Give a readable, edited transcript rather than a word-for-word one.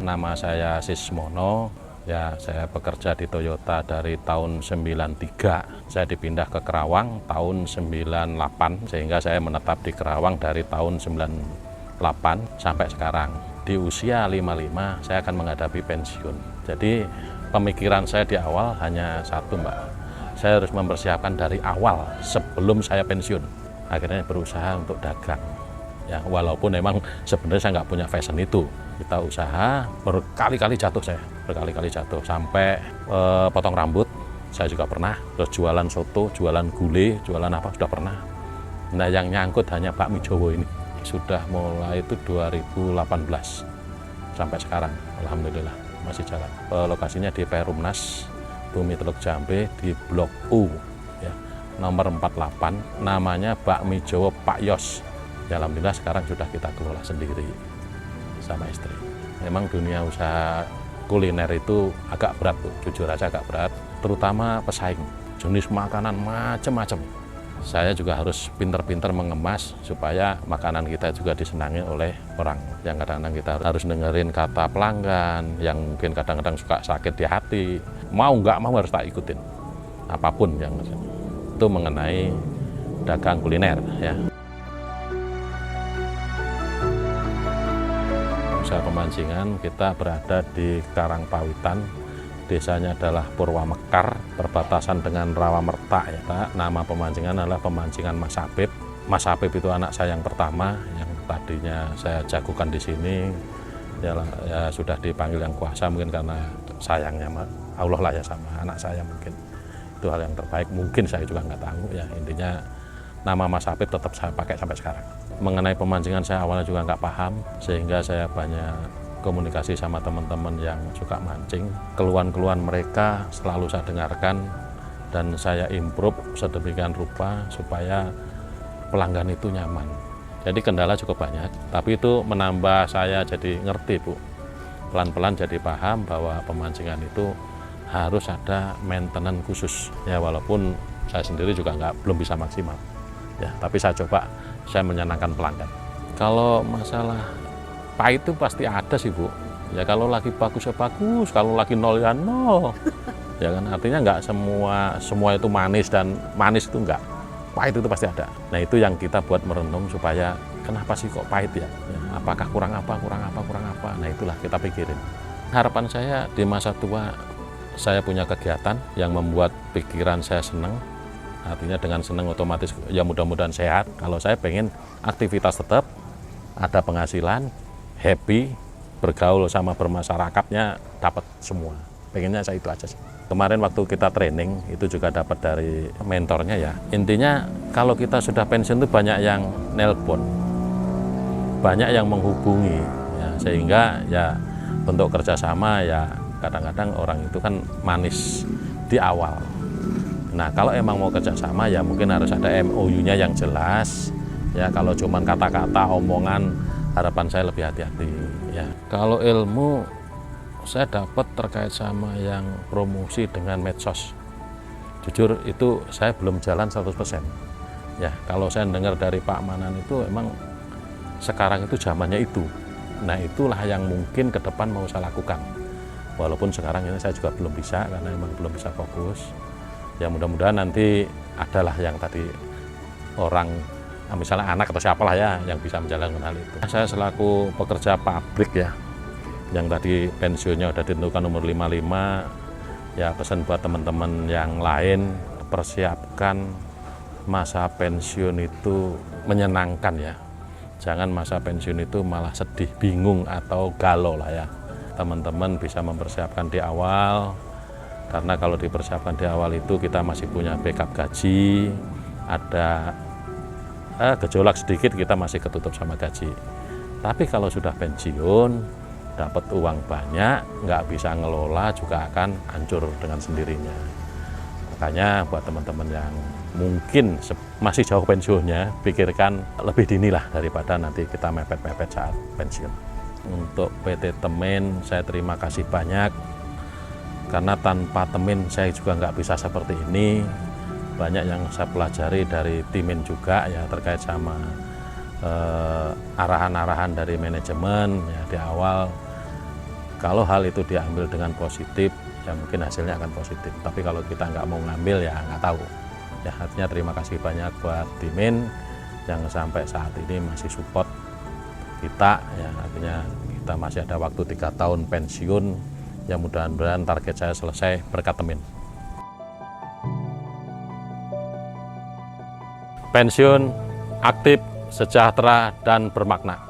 Nama saya Sismono, ya saya bekerja di Toyota dari tahun 93. Saya dipindah ke Kerawang tahun 98, sehingga saya menetap di Kerawang dari tahun 98 sampai sekarang. Di usia 55 saya akan menghadapi pensiun. Jadi pemikiran saya di awal hanya satu, Mbak. Saya harus mempersiapkan dari awal sebelum saya pensiun. Akhirnya berusaha untuk dagang. Ya, walaupun memang sebenarnya saya nggak punya fashion itu. Kita usaha, berkali-kali jatuh saya, berkali-kali jatuh. Sampai potong rambut, saya juga pernah. Terus jualan soto, jualan gulai, jualan apa, sudah pernah. Nah, yang nyangkut hanya bakmi Jawa ini. Sudah mulai itu 2018, sampai sekarang, alhamdulillah, masih jalan. Lokasinya di Perumnas, Bumi Teluk Jambe, di Blok U, ya, nomor 48, namanya Bakmi Jawa Pak Yos. Ya, alhamdulillah sekarang sudah kita kelola sendiri sama istri. Memang dunia usaha kuliner itu agak berat, Bu. Jujur aja agak berat, terutama pesaing. Jenis makanan macam-macam. Saya juga harus pinter-pinter mengemas supaya makanan kita juga disenangi oleh orang. Yang kadang-kadang kita harus dengerin kata pelanggan, yang mungkin kadang-kadang suka sakit di hati. Mau nggak mau harus tak ikutin. Apapun yang itu mengenai dagang kuliner, ya. Usaha pemancingan kita berada di Karangpawitan, desanya adalah Purwamekar, perbatasan dengan Rawamerta, ya. Nama pemancingan adalah pemancingan Mas Habib. Mas Habib itu anak saya yang pertama, yang tadinya saya jagokan di sini, ya sudah dipanggil yang kuasa mungkin karena sayangnya Allah lah ya sama anak saya, mungkin itu hal yang terbaik. Mungkin saya juga nggak tahu, ya, intinya nama Mas Habib tetap saya pakai sampai sekarang. Mengenai pemancingan saya awalnya juga nggak paham, sehingga saya banyak komunikasi sama teman-teman yang suka mancing. Keluhan-keluhan mereka selalu saya dengarkan dan saya improve sedemikian rupa supaya pelanggan itu nyaman. Jadi kendala cukup banyak, tapi itu menambah saya jadi ngerti, Bu. Pelan-pelan jadi paham bahwa pemancingan itu harus ada maintenance khusus. Ya, walaupun saya sendiri juga belum bisa maksimal. Ya, tapi saya coba, saya menyenangkan pelanggan. Kalau masalah pahit itu pasti ada sih, Bu. Ya kalau lagi bagus ya bagus, kalau lagi nol ya nol. Ya kan, artinya nggak semua itu manis, dan manis itu nggak. Pahit itu pasti ada. Nah, itu yang kita buat merenung supaya kenapa sih kok pahit ya? Apakah kurang apa. Nah, itulah kita pikirin. Harapan saya di masa tua, saya punya kegiatan yang membuat pikiran saya senang. Artinya dengan senang otomatis ya mudah-mudahan sehat. Kalau saya pengen aktivitas tetap, ada penghasilan, happy, bergaul sama bermasyarakatnya dapat semua. Pengennya saya itu aja sih. Kemarin waktu kita training itu juga dapat dari mentornya, ya. Intinya kalau kita sudah pensiun itu banyak yang nelpon, banyak yang menghubungi, ya, sehingga ya bentuk kerjasama ya kadang-kadang orang itu kan manis di awal. Nah, kalau emang mau kerjasama ya mungkin harus ada MOU-nya yang jelas. Ya, kalau cuman kata-kata, omongan, harapan saya lebih hati-hati. Ya, kalau ilmu saya dapat terkait sama yang promosi dengan medsos. Jujur itu saya belum jalan 100%. Ya, kalau saya dengar dari Pak Manan itu emang sekarang itu zamannya itu. Nah, itulah yang mungkin ke depan mau saya lakukan. Walaupun sekarang ini saya juga belum bisa karena emang belum bisa fokus. Ya mudah-mudahan nanti adalah yang tadi orang, misalnya anak atau siapalah ya, yang bisa menjalankan hal itu. Saya selaku pekerja pabrik, ya, yang tadi pensiunnya udah ditentukan umur 55, ya pesan buat teman-teman yang lain, persiapkan masa pensiun itu menyenangkan, ya. Jangan masa pensiun itu malah sedih, bingung, atau galau lah, ya. Teman-teman bisa mempersiapkan di awal. Karena kalau dipersiapkan di awal itu kita masih punya backup gaji, ada gejolak sedikit kita masih ketutup sama gaji. Tapi kalau sudah pensiun, dapat uang banyak, nggak bisa ngelola juga akan hancur dengan sendirinya. Makanya buat teman-teman yang mungkin masih jauh pensiunnya, pikirkan lebih dini lah daripada nanti kita mepet-mepet saat pensiun. Untuk PT Temin saya terima kasih banyak, karena tanpa Temin saya juga nggak bisa seperti ini. Banyak yang saya pelajari dari Timin juga ya, terkait sama arahan-arahan dari manajemen ya di awal. Kalau hal itu diambil dengan positif, ya mungkin hasilnya akan positif. Tapi kalau kita nggak mau ngambil ya nggak tahu. Ya artinya terima kasih banyak buat Timin yang sampai saat ini masih support kita. Ya artinya kita masih ada waktu 3 tahun pensiun. Ya mudah-mudahan target saya selesai berkat Temin. Pensiun aktif, sejahtera dan bermakna.